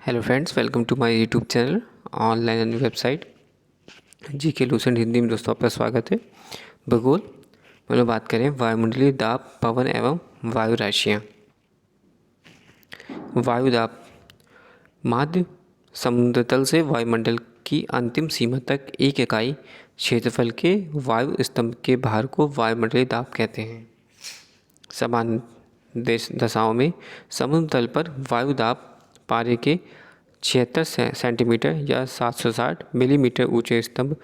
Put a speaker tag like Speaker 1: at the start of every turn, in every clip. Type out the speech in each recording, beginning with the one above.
Speaker 1: Hello friends, welcome to my YouTube channel online learning website G K Lucent Hindi में। दोस्तों आपका स्वागत है। भूगोल में लोग बात करें वायुमंडलीय दाब, पवन एवं वायु राशियाँ। वायु दाब माध्य समुद्र तल से वायुमंडल की अंतिम सीमा तक एक इकाई क्षेत्रफल के वायु स्तंभ के भार को वायुमंडलीय दाब कहते हैं। सामान्य दशाओं में समुद्र तल पर वायु दाब पारे के 76 सेंटीमीटर या 760 मिलीमीटर ऊंचे स्तंभ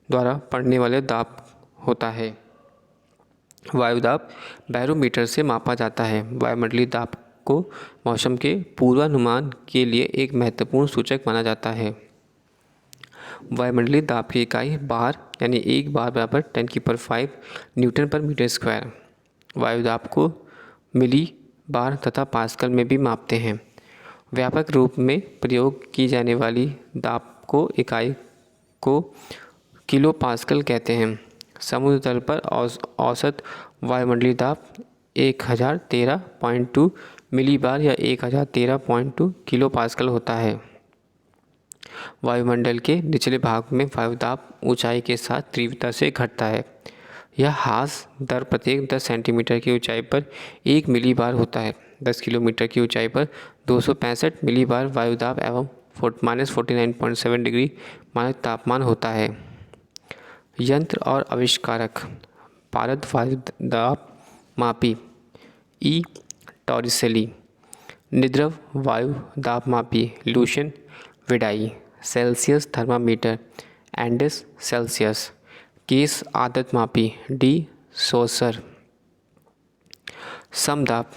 Speaker 1: द्वारा पड़ने वाले दाब होता है। वायु दाब बैरोमीटर से मापा जाता है। वायुमंडलीय दाब को मौसम के पूर्वानुमान के लिए एक महत्वपूर्ण सूचक माना जाता है। वायुमंडलीय दाब की इकाई बार यानी एक बार बराबर 10⁵ न्यूटन पर मीटर स्क्वायर। वायु दाब को मिली बार तथा पास्कल में भी मापते हैं। व्यापक रूप में प्रयोग की जाने वाली दाब को इकाई को किलो पास्कल कहते हैं। समुद्र तल पर औसत वायुमंडलीय दाब 1013.2 मिलीबार या 1013.2 किलो पास्कल होता है। वायुमंडल के निचले भाग में वायु दाब ऊंचाई के साथ तीव्रता से घटता है। यह ह्रास दर प्रत्येक 10 सेंटीमीटर की ऊंचाई पर 1 मिलीबार होता है। 10 किलोमीटर की ऊंचाई पर 265 मिलीबार वायु दाब एवं -49.7 डिग्री मानक तापमान होता है। यंत्र और आविष्कारक पारद वायु दाब मापी ई टॉरिसेली, निद्रव वायु दाब मापी लूशन विडाई, सेल्सियस थर्मामीटर एंडेस सेल्सियस, केस आदत मापी डी सोसर। समदाब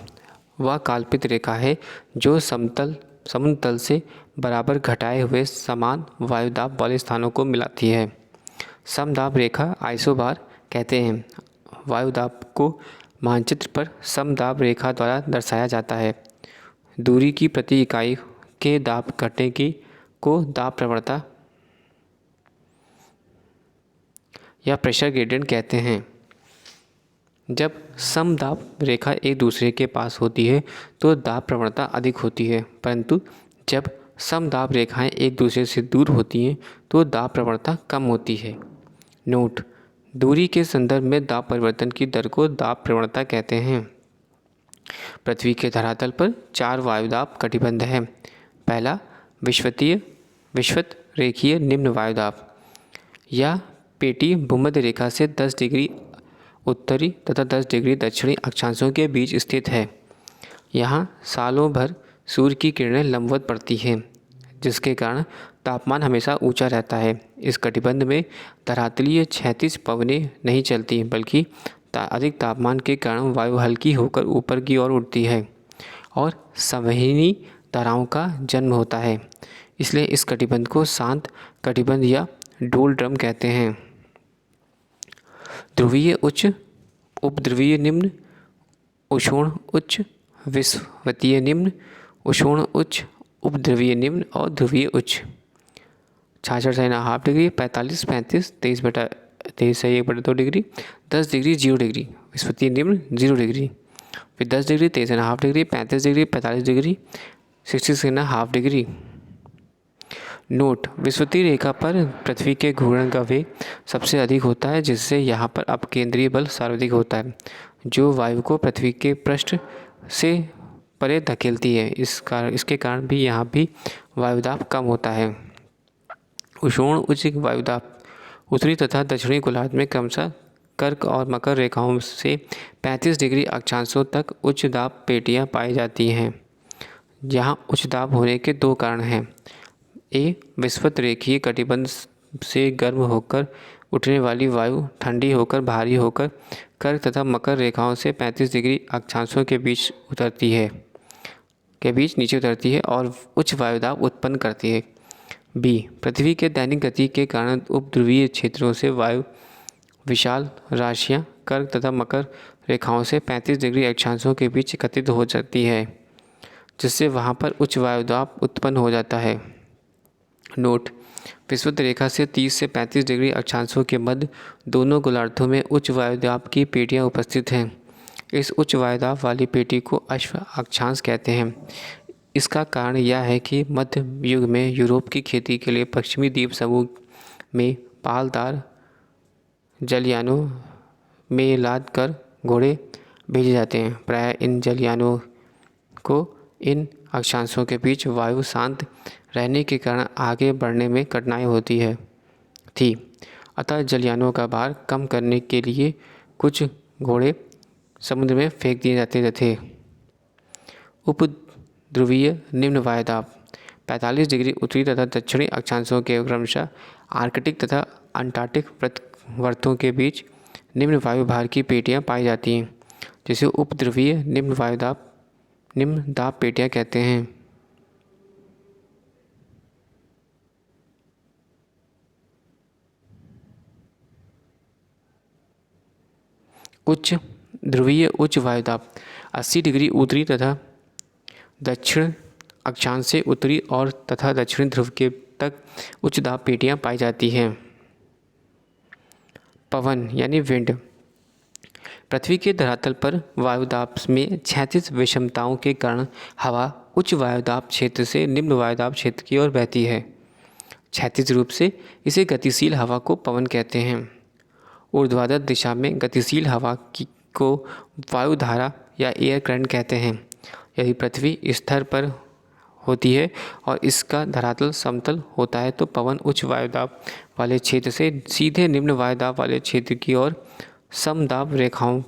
Speaker 1: वह काल्पनिक रेखा है जो समुद्र तल से बराबर घटाए हुए समान वायु दाब वाले स्थानों को मिलाती है। समदाब रेखा आइसोबार कहते हैं। वायु दाब को मानचित्र पर समदाब रेखा द्वारा दर्शाया जाता है। दूरी की प्रति इकाई के दाब घटने की को दाब प्रवणता या प्रेशर ग्रेडियंट कहते हैं। जब समदाब रेखा एक दूसरे के पास होती है तो दाब प्रवणता अधिक होती है, परंतु जब समदाब रेखाएं एक दूसरे से दूर होती हैं तो दाब प्रवणता कम होती है। नोट: दूरी के संदर्भ में दाब परिवर्तन की दर को दाब प्रवणता कहते हैं। पृथ्वी के धरातल पर 4 वायु दाब कटिबंध हैं। पहला विषुवत रेखीय निम्न वायु दाब। यह पेटी भूमध्य रेखा से 10 डिग्री उत्तरी तथा 10 डिग्री दक्षिणी अक्षांशों के बीच स्थित है। यहाँ सालों भर सूर्य की किरणें लंबवत पड़ती हैं, जिसके कारण तापमान हमेशा ऊंचा रहता है। इस कटिबंध में धरातलीय क्षैतिज पवनें नहीं चलती, बल्कि अधिक तापमान के कारण वायु हल्की होकर ऊपर की ओर उड़ती है और संवहनी धाराओं का जन्म होता है। इसलिए इस कटिबंध को शांत कटिबंध या डोलड्रम कहते हैं। ध्रुवीय उच्च, उपध्रुवीय निम्न, उष्ण उच्च, विषुवतीय निम्न, उष्ण उच्च, उपध्रुवीय निम्न और ध्रुवीय उच्च। 66.5 डिग्री, 45, 35, 23.1/2 डिग्री, 10 डिग्री 0 डिग्री, विषुवतीय निम्न 0 डिग्री, फिर 10 degree 23.5 degree, 35 degree, 45 degree, 66.5 degree. Note: विषुवतीय रेखा पर पृथ्वी के घूर्णन का वेग सबसे अधिक होता है, जिससे यहाँ पर अपकेंद्रीय बल सर्वाधिक होता है, जो वायु को पृथ्वी के पृष्ठ से परे धकेलती है। इसके कारण भी यहाँ भी वायु दाब कम होता है। उष्ण उच्च वायु दाब उत्तरी तथा दक्षिणी गोलार्ध में क्रमशः कर्क और मकर रेखाओं से 35 डिग्री अक्षांशों तक उच्च दाब पेटियाँ पाई जाती हैं। यहाँ उच्च दाब होने के 2 कारण हैं। ए, विषुवत रेखीय कटिबंध से गर्म होकर उठने वाली वायु ठंडी होकर भारी होकर कर्क तथा मकर रेखाओं से 35 डिग्री अक्षांशों के बीच नीचे उतरती है और उच्च वायु दाब उत्पन्न करती है। बी, पृथ्वी के दैनिक गति के कारण उपध्रुवीय क्षेत्रों से वायु विशाल राशियाँ कर्क तथा मकर रेखाओं से 35 डिग्री अक्षांशों के बीच एकत्रित हो जाती है, जिससे वहाँ पर उच्च वायु दाब उत्पन्न हो जाता है। नोट: विषुवत रेखा से 30 से 35 डिग्री अक्षांशों के मध्य दोनों गोलार्धों में उच्च वायु दाब की पेटियाँ उपस्थित हैं। इस उच्च वायु दाब वाली पेटी को अश्व अक्षांश कहते हैं। इसका कारण यह है कि मध्य युग में यूरोप की खेती के लिए पश्चिमी द्वीप समूह में पालदार जलयानों में लाद कर घोड़े भेजे जाते हैं। प्रायः इन जलयानों को इन अक्षांशों के बीच वायु शांत रहने के कारण आगे बढ़ने में कठिनाई होती थी। अतः जलयानों का भार कम करने के लिए कुछ घोड़े समुद्र में फेंक दिए जाते थे। उपध्रुवीय निम्न वायुदाब 45 डिग्री उत्तरी तथा दक्षिणी अक्षांशों के क्रमशः आर्कटिक तथा अंटार्कटिक प्रवर्तों के बीच निम्न वायु भार की पेटियां पाई जाती हैं, जिसे उपध्रुवीय निम्न दाब पेटियां कहते हैं। उच्च ध्रुवीय उच्च वायुदाब 80 डिग्री उत्तरी तथा दक्षिण अक्षांश से उत्तरी और तथा दक्षिणी ध्रुव के तक उच्च दाब पेटियां पाई जाती हैं। पवन यानी विंड पृथ्वी के धरातल पर वायुदाब में क्षैतिज विषमताओं के कारण हवा उच्च वायुदाब क्षेत्र से निम्न वायुदाब क्षेत्र की ओर बहती है। क्षैतिज रूप से इसे गतिशील हवा को पवन कहते हैं। ऊर्ध्वाधर दिशा में गतिशील हवा को वायुधारा या एयर करंट कहते हैं। यदि पृथ्वी स्तर पर होती है और इसका धरातल समतल होता है तो पवन उच्च वायुदाब वाले क्षेत्र से सीधे निम्न वायुदाब वाले क्षेत्र की ओर समदाब रेखाओं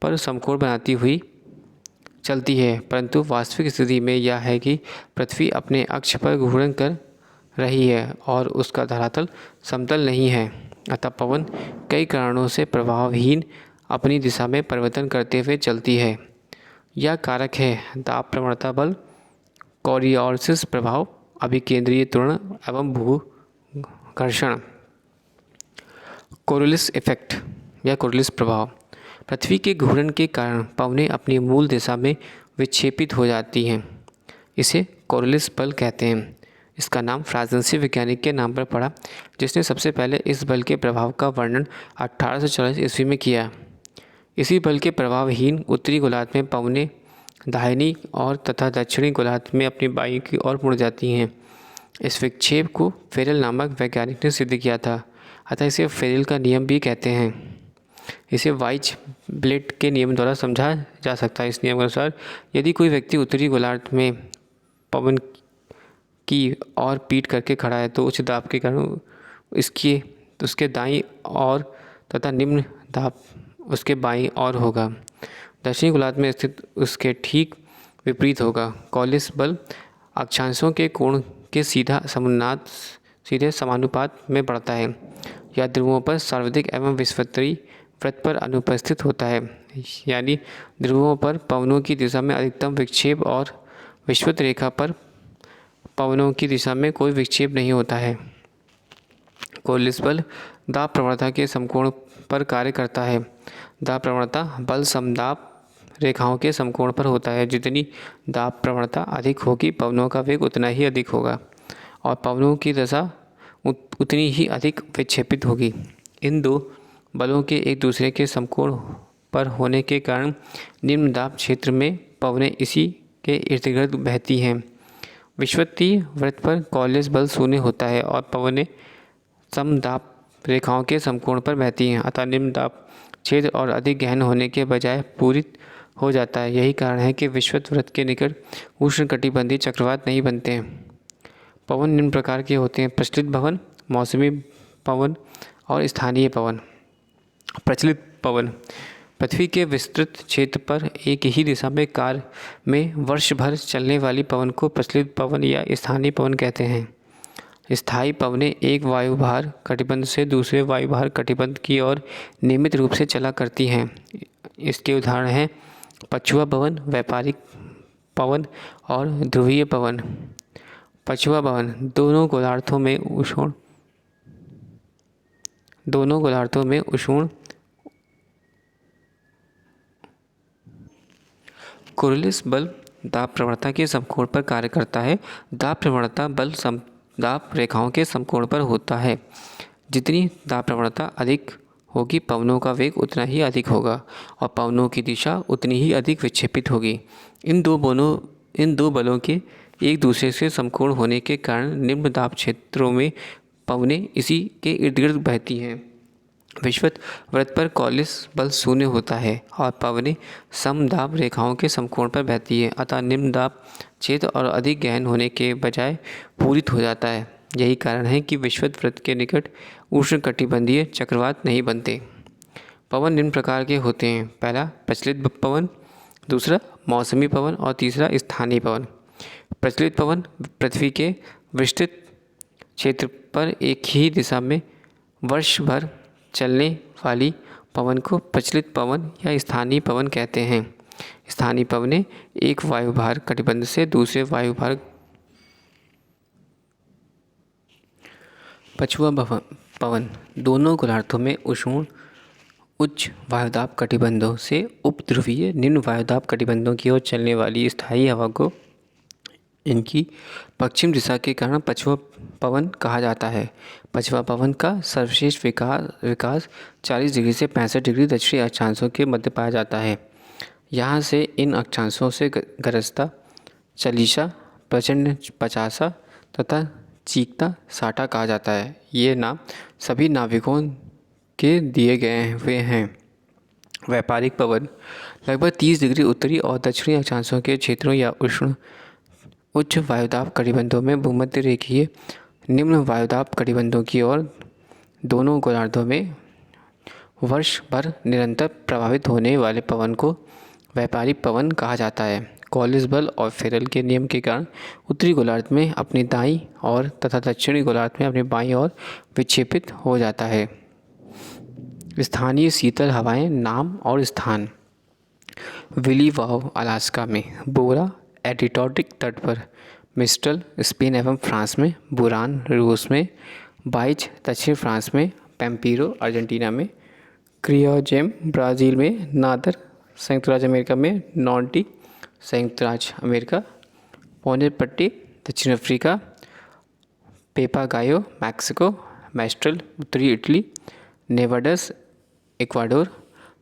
Speaker 1: पर समकोण बनाती हुई चलती है। परंतु वास्तविक स्थिति में यह है कि पृथ्वी अपने अक्ष पर घूर्णन कर रही है और उसका धरातल समतल नहीं है। अतः पवन कई कारणों से प्रभावहीन अपनी दिशा में परिवर्तन करते हुए चलती है। यह कारक है दाब प्रवणता बल, कोरियोलिस प्रभाव, अभिकेंद्रीय त्वरण एवं भूघर्षण। कोरियोलिस इफेक्ट या कोरियोलिस प्रभाव पृथ्वी के घूर्णन के कारण पवनें अपनी मूल दिशा में विक्षेपित हो जाती हैं। इसे कोरियोलिस बल कहते हैं। इसका नाम फ्रांसीसी वैज्ञानिक के नाम पर पड़ा, जिसने सबसे पहले इस बल के प्रभाव का वर्णन 1840 ईस्वी में किया। इसी बल के प्रभावहीन उत्तरी गोलार्ध में पवनें दाहिनी और तथा दक्षिणी गोलार्ध में अपनी बाई की ओर मुड़ जाती हैं। इस विक्षेप को फेरेल नामक वैज्ञानिक ने सिद्ध किया था, अतः इसे फेरेल का नियम भी कहते हैं। इसे वाइच-ब्लेट के नियम द्वारा समझा जा सकता है। इस नियम के अनुसार यदि कोई व्यक्ति उत्तरी गोलार्ध में पवन की ओर पीठ करके खड़ा है तो उच्च दाब के कारण उसके दाईं ओर तथा निम्न दाब उसके बाईं ओर होगा। दक्षिणी गोलार्ध में स्थित उसके ठीक विपरीत होगा। कोरियोलिस बल अक्षांशों के कोण के सीधे समानुपात में बढ़ता है। यह ध्रुवों पर सार्वत्रिक एवं विषुवतीय वृत्त पर अनुपस्थित होता है, यानी ध्रुवों पर पवनों की दिशा में अधिकतम विक्षेप और विषुवत रेखा पर पवनों की दिशा में कोई विक्षेप नहीं होता है। कोरियोलिस बल दाब प्रवणता के समकोण पर कार्य करता है। दाब प्रवणता बल समदाब रेखाओं के समकोण पर होता है। जितनी दाब प्रवणता अधिक होगी पवनों का वेग उतना ही अधिक होगा और पवनों की दशा उतनी ही अधिक विक्षेपित होगी। इन दो बलों के एक दूसरे के समकोण पर होने के कारण निम्न दाब क्षेत्र में पवनें इसी के इर्द गिर्द बहती हैं। विषुवतीय वृत्त पर कोरियोलिस बल शून्य होता है और पवनें समदाब रेखाओं के समकोण पर बहती हैं। अतः निम्न दाब क्षेत्र और अधिक गहन होने के बजाय पूरित हो जाता है। यही कारण है कि विषुवत वृत्त के निकट उष्णकटिबंधीय चक्रवात नहीं बनते हैं। पवन निम्न प्रकार के होते हैं: प्रचलित पवन, मौसमी पवन और स्थानीय पवन। प्रचलित पवन पृथ्वी के विस्तृत क्षेत्र पर एक ही दिशा में कार्य में वर्ष भर चलने वाली पवन को प्रचलित पवन या स्थानीय पवन कहते हैं। स्थायी पवनें एक वायुभार कटिबंध से दूसरे वायुभार कटिबंध की ओर नियमित रूप से चला करती हैं। इसके उदाहरण हैं पछुआ पवन, व्यापारिक पवन और ध्रुवीय पवन। पछुआ पवन दोनों गोलार्धों में उष्ण कोरियोलिस बल दाब प्रवणता के समकोण पर कार्य करता है। दाब प्रवणता बल दाब रेखाओं के समकोण पर होता है। जितनी दाब प्रवणता अधिक होगी पवनों का वेग उतना ही अधिक होगा और पवनों की दिशा उतनी ही अधिक विक्षेपित होगी। इन दो बलों के एक दूसरे से समकोण होने के कारण निम्न दाब क्षेत्रों में पवनें इसी के इर्द गिर्द बहती हैं। विषुवत वृत्त पर कॉलिस बल शून्य होता है और पवनें समदाब रेखाओं के समकोण पर बहती है, अतः निम्न दाब क्षेत्र और अधिक गहन होने के बजाय पूरित हो जाता है। यही कारण है कि विषुवत वृत्त के निकट उष्णकटिबंधीय चक्रवात नहीं बनते। पवन निम्न प्रकार के होते हैं। पहला प्रचलित पवन, दूसरा मौसमी पवन और तीसरा स्थानीय पवन। प्रचलित पवन पृथ्वी के विस्तृत क्षेत्र पर एक ही दिशा में वर्ष भर चलने वाली पवन को प्रचलित पवन या स्थानीय पवन कहते हैं। स्थानीय पवनें एक वायुभार कटिबंध से दूसरे वायुभार पछुआ पवन दोनों गोलार्धों में उष्ण उच्च वायुदाब कटिबंधों से उपध्रुवीय निम्न वायुदाब कटिबंधों की ओर चलने वाली स्थायी हवा को इनकी पश्चिम दिशा के कारण पछुआ पवन कहा जाता है। पछुआ पवन का सर्वश्रेष्ठ विकास 40 डिग्री से 65 डिग्री दक्षिणी अक्षांशों के मध्य पाया जाता है। यहाँ से इन अक्षांशों से गरजता, चलीसा, प्रचंड पचासा तथा चीखता साठा कहा जाता है। ये नाम सभी नाविकों के दिए गए हुए हैं। व्यापारिक पवन लगभग 30 डिग्री उत्तरी और दक्षिणी अक्षांशों के क्षेत्रों या उष्ण उच्च वायुदाब कटिबंधों में भूमध्य रेखीय निम्न वायुदाब कटिबंधों की ओर दोनों गोलार्धों में वर्ष भर निरंतर प्रभावित होने वाले पवन को व्यापारिक पवन कहा जाता है। कॉलिस बल और फेरल के नियम के कारण उत्तरी गोलार्ध में अपनी दाईं ओर तथा दक्षिणी गोलार्ध में अपनी बाईं ओर विक्षेपित हो जाता है। स्थानीय शीतल हवाएं नाम और स्थान। विली वाव अलास्का में, बोरा एडिटॉटिक तट पर, मिस्टल स्पेन एवं फ्रांस में, बुरान रूस में, बाइच दक्षिण फ्रांस में, पैम्पीरो अर्जेंटीना में, क्रियोजेम ब्राज़ील में, नादर संयुक्त राज्य अमेरिका में, नॉन्टी संयुक्त राज्य अमेरिका, पौने पट्टी दक्षिण अफ्रीका, पेपागायो मैक्सिको, मैस्ट्रल उत्तरी Italy, Nevados Ecuador,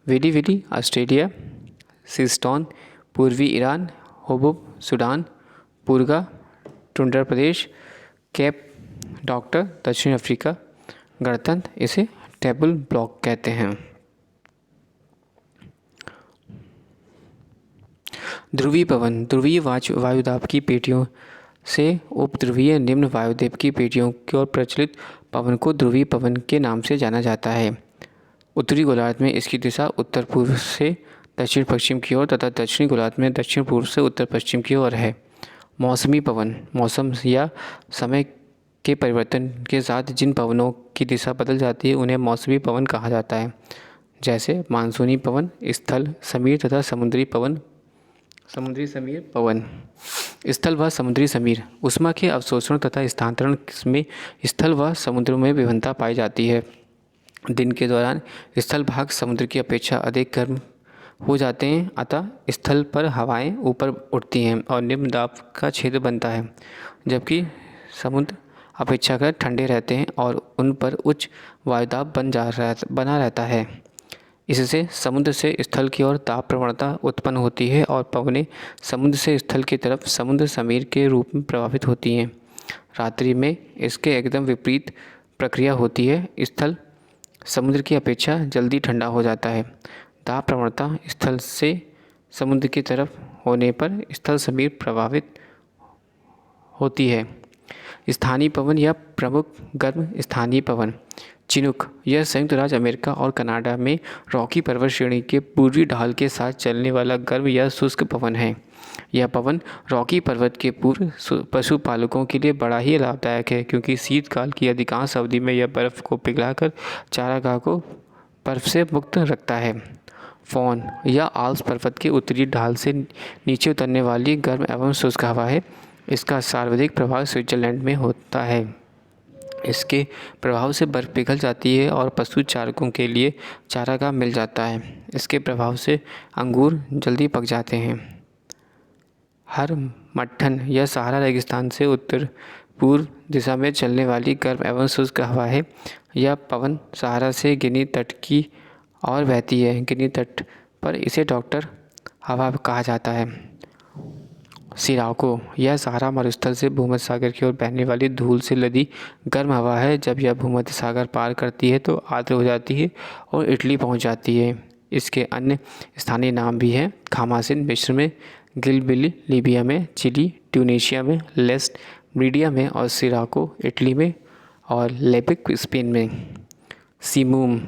Speaker 1: willy willy Australia, Sistan पूर्वी Iran, haboob Sudan, purga tundra प्रदेश, कैप डॉक्टर दक्षिण अफ्रीका। गणतंत्र इसे टेबल ब्लॉक कहते हैं। ध्रुवीय पवन ध्रुवीय वायुदाब की पेटियों से उपध्रुवीय निम्न वायुदाब की पेटियों की ओर प्रचलित पवन को ध्रुवीय पवन के नाम से जाना जाता है। उत्तरी गोलार्ध में इसकी दिशा उत्तर पूर्व से दक्षिण पश्चिम की ओर तथा दक्षिणी गोलार्ध में दक्षिण पूर्व से उत्तर पश्चिम की ओर है। मौसमी पवन मौसम या समय के परिवर्तन के साथ जिन पवनों की दिशा बदल जाती है उन्हें मौसमी पवन कहा जाता है, जैसे मानसूनी पवन, स्थल समीर तथा समुद्री समीर पवन। स्थल व समुद्री समीर उष्मा के अवशोषण तथा स्थानांतरण में स्थल व समुद्र में विभिन्नता पाई जाती है। दिन के दौरान स्थल भाग समुद्र की अपेक्षा अधिक गर्म हो जाते हैं, अतः स्थल पर हवाएं ऊपर उठती हैं और निम्न दाब का क्षेत्र बनता है, जबकि समुद्र अपेक्षाकृत ठंडे रहते हैं और उन पर उच्च वायुदाब बना रहता है। इससे समुद्र से स्थल की ओर दाब प्रवणता उत्पन्न होती है और पवनें समुद्र से स्थल की तरफ समुद्र समीर के रूप में प्रभावित होती हैं। रात्रि में इसके एकदम विपरीत प्रक्रिया होती है। स्थल समुद्र की अपेक्षा जल्दी ठंडा हो जाता है। दाब प्रवणता स्थल से समुद्र की तरफ होने पर स्थल समीर प्रभावित होती है। स्थानीय पवन या प्रमुख गर्म स्थानीय पवन चिनूक यह संयुक्त राज्य अमेरिका और कनाडा में रॉकी पर्वत श्रेणी के पूर्वी ढाल के साथ चलने वाला गर्म या शुष्क पवन है। यह पवन रॉकी पर्वत के पूर्व पशुपालकों के लिए बड़ा ही लाभदायक है, क्योंकि शीतकाल की अधिकांश अवधि में यह बर्फ़ को पिघलाकर चारागाह को बर्फ़ से मुक्त रखता है। फॉन या आल्प्स पर्वत के उत्तरी ढाल से नीचे उतरने वाली गर्म एवं शुष्क हवा है। इसका सर्वाधिक प्रभाव स्विट्ज़रलैंड में होता है। इसके प्रभाव से बर्फ़ पिघल जाती है और पशु चारकों के लिए चारागाह मिल जाता है। इसके प्रभाव से अंगूर जल्दी पक जाते हैं। हर मट्ठन या सहारा रेगिस्तान से उत्तर पूर्व दिशा में चलने वाली गर्म एवं शुष्क हवा है। यह पवन सहारा से गिनी तट की ओर बहती है। गिनी तट पर इसे डॉक्टर हवा कहा जाता है। सिराको यह सहारा मरुस्थल से भूमध्य सागर की ओर बहने वाली धूल से लदी गर्म हवा है। जब यह भूमध्य सागर पार करती है तो आर्द्र हो जाती है और इटली पहुंच जाती है। इसके अन्य स्थानीय नाम भी हैं खामासिन मिस्र में, गिलबिली लीबिया में, चिली ट्यूनीशिया में, लेस्ट मीडिया में और सिराको इटली में और लेपिक स्पेन में। सीमूम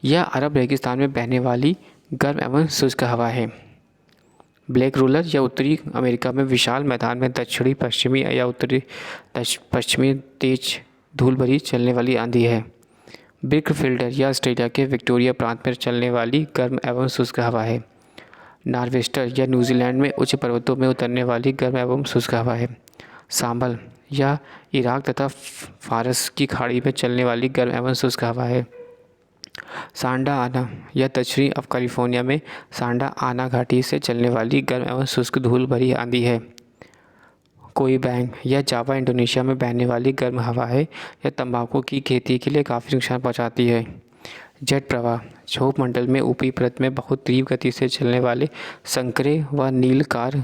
Speaker 1: यह अरब रेगिस्तान में बहने वाली गर्म एवं शुष्क हवा है। ब्लैक रोलर या उत्तरी अमेरिका में विशाल मैदान में दक्षिणी पश्चिमी या उत्तरी पश्चिमी तेज धूल भरी चलने वाली आंधी है। बिर्कफिल्डर या ऑस्ट्रेलिया के विक्टोरिया प्रांत में चलने वाली गर्म एवं शुष्क हवा है। नॉर्वेस्टर या न्यूजीलैंड में उच्च पर्वतों में उतरने वाली गर्म एवं शुष्क हवा है। सांबल या इराक तथा फारस की खाड़ी में चलने वाली गर्म एवं शुष्क हवा है। सांडा आना या दक्षिणी कैलिफोर्निया में सांडा आना घाटी से चलने वाली गर्म एवं शुष्क धूल भरी आंधी है। कोई बैंग या जावा इंडोनेशिया में बहने वाली गर्म हवा है। यह तंबाकू की खेती के लिए काफ़ी नुकसान पहुंचाती है। जेट प्रवाह क्षोभ मंडल में ऊपरी परत में बहुत तीव्र गति से चलने वाले संकरे व नीलकार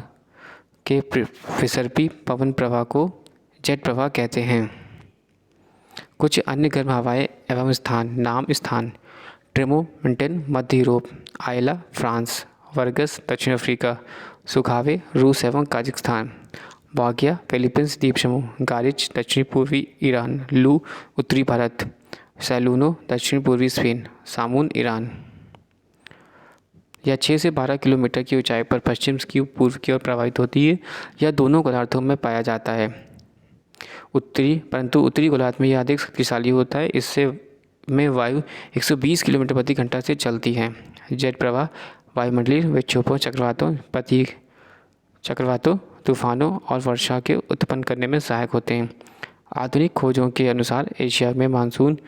Speaker 1: के फिसर्पी पवन प्रवाह को जेट प्रवाह कहते हैं। कुछ अन्य गर्म हवाएं एवं स्थान ट्रेमोंटेन मध्य यूरोप, आयला फ्रांस, वर्गस दक्षिण अफ्रीका, सुखावे रूस एवं कजाकिस्तान, वागिया फिलीपींस द्वीप समूह, गारिच दक्षिण पूर्वी ईरान, लू उत्तरी भारत, सैलूनो दक्षिण पूर्वी स्पेन, सामून ईरान। यह 6 से 12 किलोमीटर की ऊंचाई पर पश्चिम की पूर्व की ओर प्रवाहित होती है। यह दोनों गोलार्धों में पाया जाता है। परंतु उत्तरी गोलार्ध में यह अधिक शक्तिशाली होता है। इससे में वायु 120 किलोमीटर प्रति घंटा से चलती है। जेट प्रवाह वायुमंडलीय विक्षोभों, चक्रवातों, तूफानों और वर्षा के उत्पन्न करने में सहायक होते हैं। आधुनिक खोजों के अनुसार एशिया में मानसून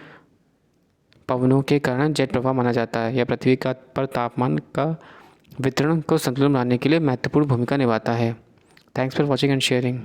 Speaker 1: पवनों के कारण जेट प्रवाह माना जाता है। यह पृथ्वी पर तापमान का वितरण को संतुलन बनाने के लिए महत्वपूर्ण भूमिका निभाता है। Thanks for watching and sharing.